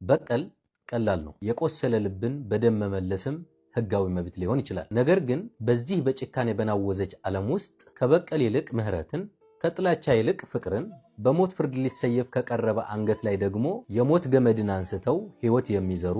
በቀል ቀላል ነው። የቆሰለ ልብን በደም መመለስም ህጋዊ መብት ሊሆን ይችላል። ነገር ግን በዚህ በጭካኔ በናወዘች ዓለም ውስጥ ከበቀል ይልቅ ምህረትን፣ ከጥላቻ ይልቅ ፍቅርን፣ በሞት ፍርድ ሊሰየፍ ከቀረበ አንገት ላይ ደግሞ የሞት ገመድን አንስተው ህይወት የሚዘሩ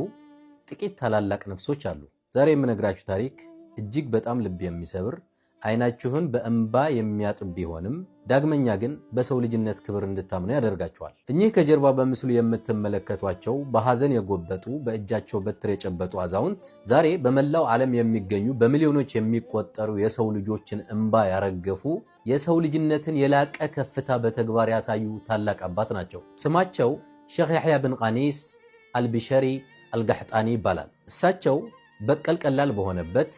ጥቂት ታላላቅ ነፍሶች አሉ። ዛሬ የምነግራችሁ ታሪክ እጅግ በጣም ልብ የሚሰብር አይናችሁን በእንባ የሚያጥብ ቢሆንም ዳግመኛ ግን በሰው ልጅነት ክብር እንድታምኑ ያደርጋቸዋል። እኚህ ከጀርባ በምስሉ የምትመለከቷቸው በሐዘን የጎበጡ በእጃቸው በትር የጨበጡ አዛውንት ዛሬ በመላው ዓለም የሚገኙ በሚሊዮኖች የሚቆጠሩ የሰው ልጆችን እንባ ያረገፉ የሰው ልጅነትን የላቀ ከፍታ በተግባር ያሳዩ ታላቅ አባት ናቸው። ስማቸው ሼኽ ያሕያ ብን ቃኒስ አልቢሸሪ አልጋሕጣኒ ይባላል። እሳቸው በቀል ቀላል በሆነበት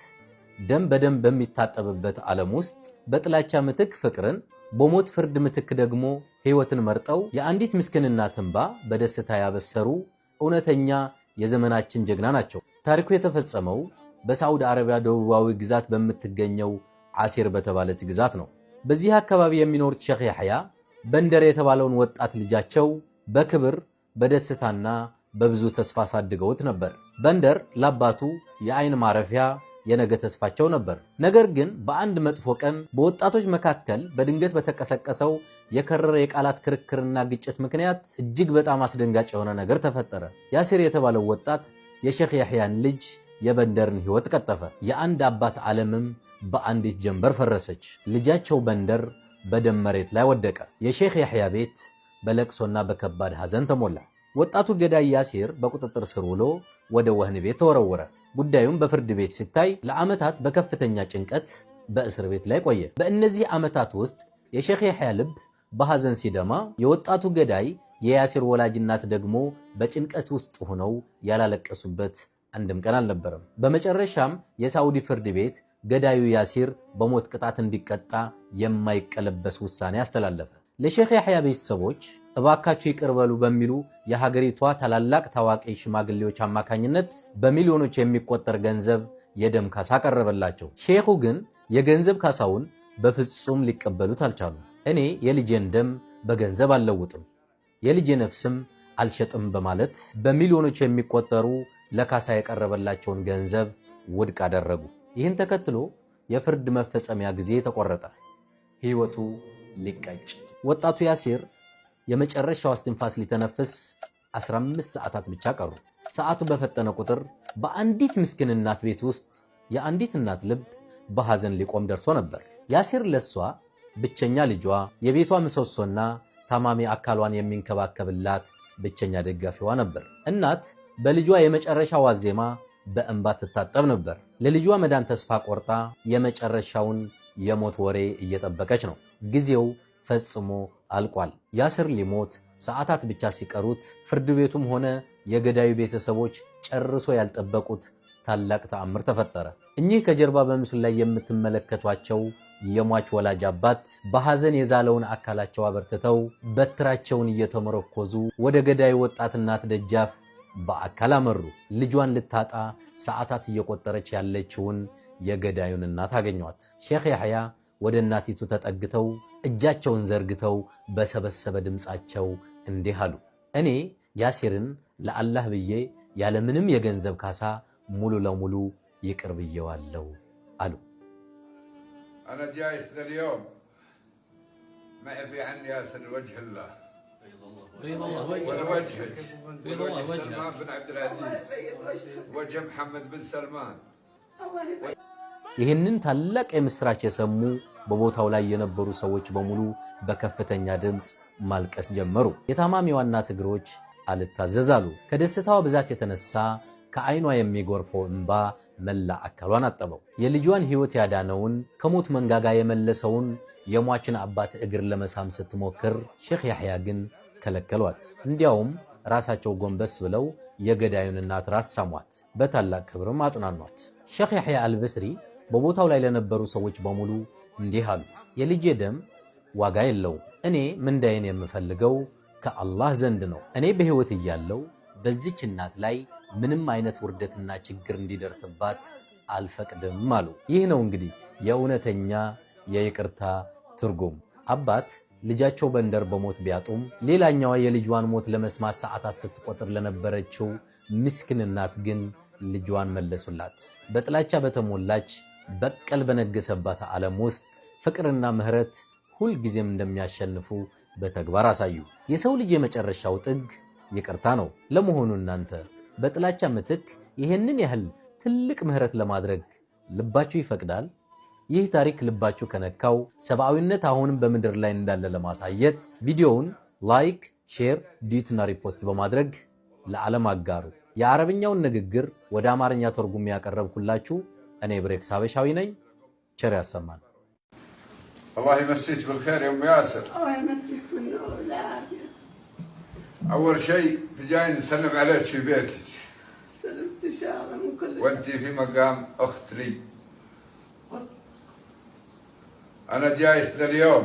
ደም በደም በሚታጠብበት ዓለም ውስጥ በጥላቻ ምትክ ፍቅርን፣ በሞት ፍርድ ምትክ ደግሞ ሕይወትን መርጠው የአንዲት ምስኪን እናት እንባ በደስታ ያበሰሩ እውነተኛ የዘመናችን ጀግና ናቸው። ታሪኩ የተፈጸመው በሳዑዲ አረቢያ ደቡባዊ ግዛት በምትገኘው ዓሲር በተባለች ግዛት ነው። በዚህ አካባቢ የሚኖሩት ሼኽ ያሕያ በንደር የተባለውን ወጣት ልጃቸው በክብር በደስታና በብዙ ተስፋ አሳድገውት ነበር። በንደር ለአባቱ የአይን ማረፊያ የነገ ተስፋቸው ነበር። ነገር ግን በአንድ መጥፎ ቀን በወጣቶች መካከል በድንገት በተቀሰቀሰው የከረረ የቃላት ክርክርና ግጭት ምክንያት እጅግ በጣም አስደንጋጭ የሆነ ነገር ተፈጠረ። ያሲር የተባለው ወጣት የሼኽ ያሕያን ልጅ የበንደርን ሕይወት ቀጠፈ። የአንድ አባት ዓለምም በአንዲት ጀንበር ፈረሰች። ልጃቸው በንደር በደም መሬት ላይ ወደቀ። የሼኽ ያሕያ ቤት በለቅሶና በከባድ ሐዘን ተሞላ። ወጣቱ ገዳይ ያሲር በቁጥጥር ስር ውሎ ወደ ወህኒ ቤት ተወረወረ። ጉዳዩም በፍርድ ቤት ሲታይ ለዓመታት በከፍተኛ ጭንቀት በእስር ቤት ላይ ቆየ። በእነዚህ ዓመታት ውስጥ የሼኽ ያሕያ ልብ በሐዘን ሲደማ፣ የወጣቱ ገዳይ የያሲር ወላጅ እናት ደግሞ በጭንቀት ውስጥ ሆነው ያላለቀሱበት አንድም ቀን አልነበረም። በመጨረሻም የሳዑዲ ፍርድ ቤት ገዳዩ ያሲር በሞት ቅጣት እንዲቀጣ የማይቀለበስ ውሳኔ አስተላለፈ። ለሼኽ ያሕያ ቤተሰቦች እባካችሁ ይቅር በሉ በሚሉ የሀገሪቷ ታላላቅ ታዋቂ ሽማግሌዎች አማካኝነት በሚሊዮኖች የሚቆጠር ገንዘብ የደም ካሳ ቀረበላቸው። ሼኹ ግን የገንዘብ ካሳውን በፍጹም ሊቀበሉት አልቻሉም። እኔ የልጄን ደም በገንዘብ አልለውጥም፣ የልጄ ነፍስም አልሸጥም በማለት በሚሊዮኖች የሚቆጠሩ ለካሳ የቀረበላቸውን ገንዘብ ውድቅ አደረጉ። ይህን ተከትሎ የፍርድ መፈጸሚያ ጊዜ ተቆረጠ። ሕይወቱ ሊቀጭ ወጣቱ ያሲር የመጨረሻው እስትንፋስ ሊተነፍስ 15 ሰዓታት ብቻ ቀሩ። ሰዓቱ በፈጠነ ቁጥር በአንዲት ምስኪን እናት ቤት ውስጥ የአንዲት እናት ልብ በሐዘን ሊቆም ደርሶ ነበር። ያሲር ለሷ ብቸኛ ልጇ፣ የቤቷ ምሰሶና ታማሚ አካሏን የሚንከባከብላት ብቸኛ ደጋፊዋ ነበር። እናት በልጇ የመጨረሻ ዋዜማ በእንባ ትታጠብ ነበር። ለልጇ መዳን ተስፋ ቆርጣ የመጨረሻውን የሞት ወሬ እየጠበቀች ነው። ጊዜው ፈጽሞ አልቋል። ያሲር ሊሞት ሰዓታት ብቻ ሲቀሩት ፍርድ ቤቱም ሆነ የገዳዩ ቤተሰቦች ጨርሶ ያልጠበቁት ታላቅ ተአምር ተፈጠረ። እኚህ ከጀርባ በምስሉ ላይ የምትመለከቷቸው የሟች ወላጅ አባት በሐዘን የዛለውን አካላቸው አበርትተው በትራቸውን እየተመረኮዙ ወደ ገዳዩ ወጣት እናት ደጃፍ በአካል አመሩ። ልጇን ልታጣ ሰዓታት እየቆጠረች ያለችውን የገዳዩን እናት አገኟት። ሼኽ ያሕያ ወደ እናቲቱ ተጠግተው እጃቸውን ዘርግተው በሰበሰበ ድምፃቸው እንዲህ አሉ። እኔ ያሲርን ለአላህ ብዬ ያለምንም የገንዘብ ካሳ ሙሉ ለሙሉ ይቅር ብዬዋለሁ አሉ። أنا جايز اليوم ما في عني ياسر وجه الله والوجهك وجه سلمان بن عبد العزيز وجه محمد بن سلمان ይህንን ታላቅ የምስራች የሰሙ በቦታው ላይ የነበሩ ሰዎች በሙሉ በከፍተኛ ድምፅ ማልቀስ ጀመሩ። የታማሚዋ እናት እግሮች አልታዘዛሉ። ከደስታዋ ብዛት የተነሳ ከዓይኗ የሚጎርፈው እንባ መላ አካሏን አጠበው። የልጇን ሕይወት ያዳነውን ከሞት መንጋጋ የመለሰውን የሟችን አባት እግር ለመሳም ስትሞክር ሼኽ ያሕያ ግን ከለከሏት። እንዲያውም ራሳቸው ጎንበስ ብለው የገዳዩን እናት ራስ ሳሟት፣ በታላቅ ክብርም አጽናኗት። ሼኽ ያሕያ አልብስሪ በቦታው ላይ ለነበሩ ሰዎች በሙሉ እንዲህ አሉ። የልጄ ደም ዋጋ የለውም። እኔ ምንዳዬን የምፈልገው ከአላህ ዘንድ ነው። እኔ በሕይወት እያለው በዚች እናት ላይ ምንም አይነት ውርደትና ችግር እንዲደርስባት አልፈቅድም አሉ። ይህ ነው እንግዲህ የእውነተኛ የይቅርታ ትርጉም። አባት ልጃቸው በንደር በሞት ቢያጡም ሌላኛዋ የልጇን ሞት ለመስማት ሰዓታት ስትቆጥር ለነበረችው ምስኪን እናት ግን ልጇን መለሱላት። በጥላቻ በተሞላች በቀል በነገሰባት ዓለም ውስጥ ፍቅርና ምህረት ሁልጊዜም እንደሚያሸንፉ በተግባር አሳዩ። የሰው ልጅ የመጨረሻው ጥግ ይቅርታ ነው። ለመሆኑ እናንተ በጥላቻ ምትክ ይህንን ያህል ትልቅ ምህረት ለማድረግ ልባችሁ ይፈቅዳል? ይህ ታሪክ ልባችሁ ከነካው ሰብአዊነት አሁንም በምድር ላይ እንዳለ ለማሳየት ቪዲዮውን ላይክ፣ ሼር፣ ዲዩትና ሪፖስት በማድረግ ለዓለም አጋሩ። የአረብኛውን ንግግር ወደ አማርኛ ተርጉም ያቀረብኩላችሁ እኔ ብሬክስ ሀበሻዊ ነኝ። ቸር ያሰማን። الله يمسيك بالخير يا ام ياسر. الله يمسيك بالنور والعافيه. اول شيء جاي نسلم عليك في بيتك. سلمت ان شاء الله من كل شيء. وانت في مقام اخت لي. انا جاي ذا اليوم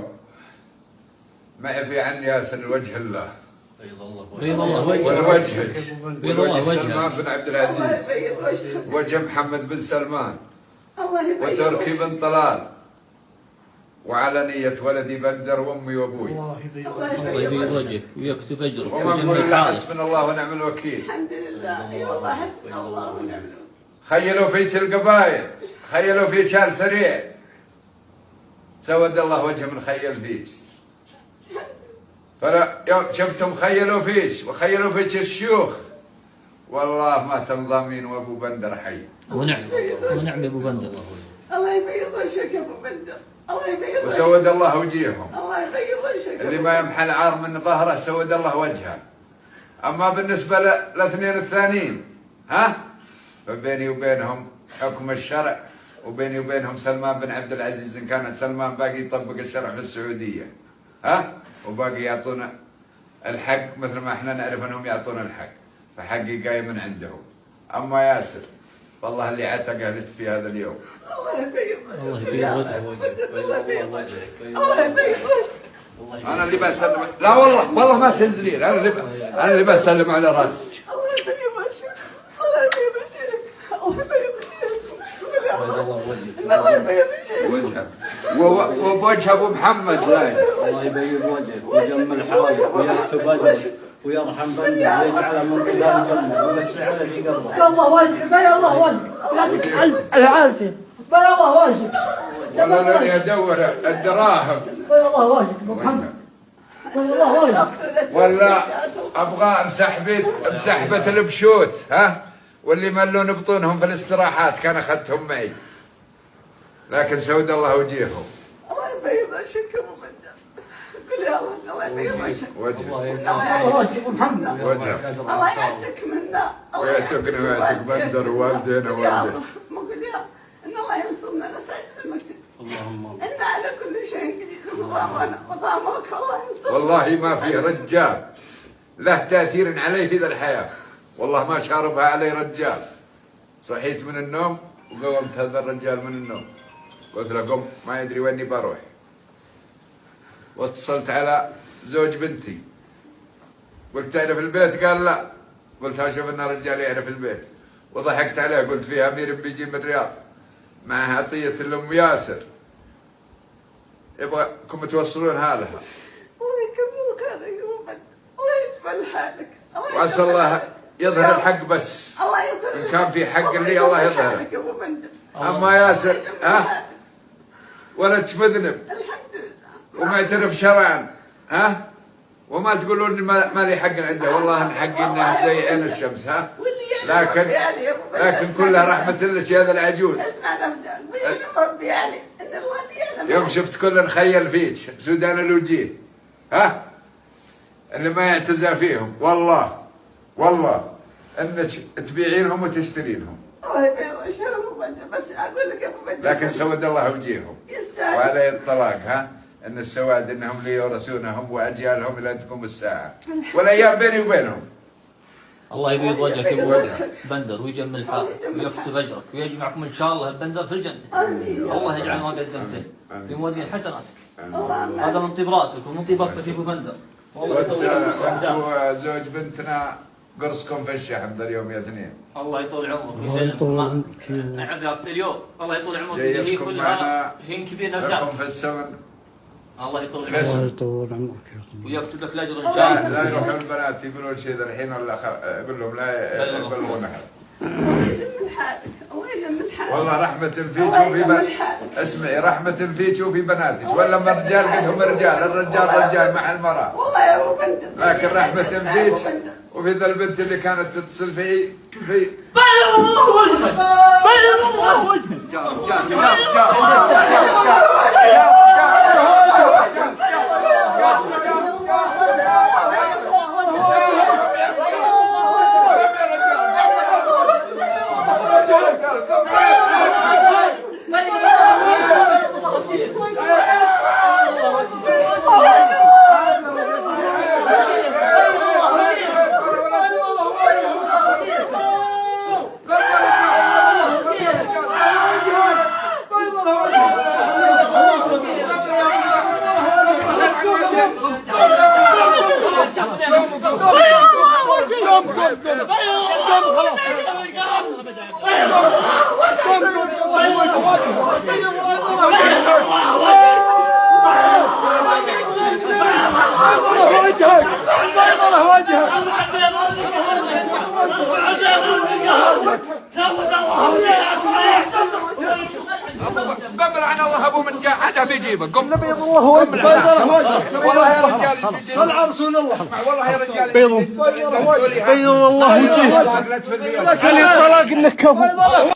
معي في عني ياسر وجه الله. بيض الله وجهك. وجهك. سلمان بن عبد العزيز. وجه محمد بن سلمان. الله يبيض وتركي بن طلال. وعلى نية ولدي بندر وامي وابوي. الله يبيض وجهك ويكتب اجرك وما نقول الا حسبنا الله ونعم الوكيل. الحمد لله. اي والله حسبنا الله ونعم الوكيل. خيلوا فيك القبائل، خيلوا فيك شال سريع. سود الله وجه من خيل فيك. فلا يوم شفتم خيلوا فيك وخيلوا فيك الشيوخ. والله ما تنضمين وابو بندر حي. ونعم ابو بندر. الله يبيض وجهك يا ابو بندر. الله يبيض وجهك. وسود الله وجيههم. الله يبيض وجهك. اللي ما يمحى العار من ظهره سود الله وجهه. اما بالنسبه للاثنين الثانيين ها فبيني وبينهم حكم الشرع، وبيني وبينهم سلمان بن عبد العزيز ان كانت سلمان باقي يطبق الشرع في السعوديه ها وباقي يعطونا الحق مثل ما احنا نعرف انهم يعطونا الحق، فحقي جاي من عندهم. اما ياسر والله اللي عتقه لك في هذا اليوم. الله يبيض الله يبيض وجهك. الله يبيض وجهك. الله يبيض وجهك. انا اللي بسلم. لا والله ما تنزلين. انا اللي بسلم على راسك. الله يبيض وجهك. الله يبيض وجهك. الله يبيض وجهك. الله يبيض وجهك. وبوجه ابو محمد زايد. الله يبيض وجهك ويجمل حواجبك ويكتب اجرك ويرحم بندر ويجعل من قبال الجنه ويمسح على في قبره. الله وجهك. بيا الله وجهك. يعطيك الف العافيه. بيا الله وجهك. والله لاني ادور الدراهم. بيا الله وجهك ابو محمد. بيا الله وجهك. ولا ابغى امسح بسحبه البشوت ها واللي ملون بطونهم في الاستراحات كان اخذتهم معي. لكن سود الله وجيههم. الله يبيض وجهك يا ابو بندر. قل يا الله. الله يبيض وجهك. وجهك. الله وجهك ابو محمد. وجهك. الله يعتك منا. ويعتقني ويعتق بندر ووالدينا ووالدك. ما قل يا ان الله ينصرنا نسعد المكتب. اللهم ان على كل شيء قدير. وضامك الله ينصرنا. والله ما في رجال له تاثير علي في ذا الحياه. والله ما شاربها علي رجال. صحيت من النوم وقومت هذا الرجال من النوم قلت له قم ما يدري ويني بروح. واتصلت على زوج بنتي قلت تعرف البيت؟ قال لا. قلت اشوف ان رجال يعرف البيت. وضحكت عليه قلت في امير بيجي من الرياض معها عطيه لام ياسر يبغاكم توصلونها لها. الله يكملك هذا يا ابو بندر. الله يسمع لحالك. وعسى الله يظهر الحق بس. الله يظهر. ان كان في حق اللي الله يظهره. يا ابو بندر. اما ياسر ها ولدك مذنب الحمد لله. ومعترف شرعا ها وما تقولون اني ما لي حق عنده. والله ان حقي انه زي عين الشمس ها لكن كلها رحمه لك يا هذا العجوز. اسمع الافدان ويعلم ربي علي ان الله يعلم. يوم شفت كل نخيل فيك سودان الوجيه ها اللي ما يعتزى فيهم والله انك تبيعينهم وتشترينهم. الله يبيض وجهك يا ابو بندر. بس اقول لك يا ابو بندر لكن سود الله وجيههم يستاهل. وعلى الطلاق ها ان السواد انهم ليورثونهم واجيالهم الى ان تقوم الساعه والايام بيني وبينهم. الله يبيض وجهك يا ابو بندر ويجمل حالك ويكتب اجرك ويجمعكم ان شاء الله البندر في الجنه. امين. الله يجعل ما قدمته في موازين حسناتك. اللهم هذا من طيب راسك ومن طيب اصلك يا ابو بندر. والله يطول عمرك. وانتم زوج بنتنا قرصكم في الشحم ذا اليوم يا اثنين. الله يطول عمرك ويسلمك. نعذرك اليوم. الله يطول عمرك. هي كلها شيء كبير نرجع لكم في السمن الله يطول ليش؟ عمرك يطول عمرك ويكتب لك الاجر ان لا شاء الله. لا يروحون البنات يقولون شيء ذا الحين ولا اقول لهم لا يبلغون احد. الله يجمل حالك، الله يجمل حالك. والله رحمة فيك الله وفي يجمل حالك. اسمعي رحمة فيك وفي بناتك، ولا ما الرجال قدهم رجال، الرجال رجال مع المرأة. والله يا ابو بندر. لكن رحمة فيك وفي ذا البنت اللي كانت تتصل في بيض الله وجهك، بيض الله وجهك. قبل عن الله ابو من جاء عاد بيجيبه قم. بيض الله وجهك. بيض الله وجهك. والله يا رجال صل على رسول الله. والله يا رجال بيض الله وجهك. لكن الطلاق انك كفو.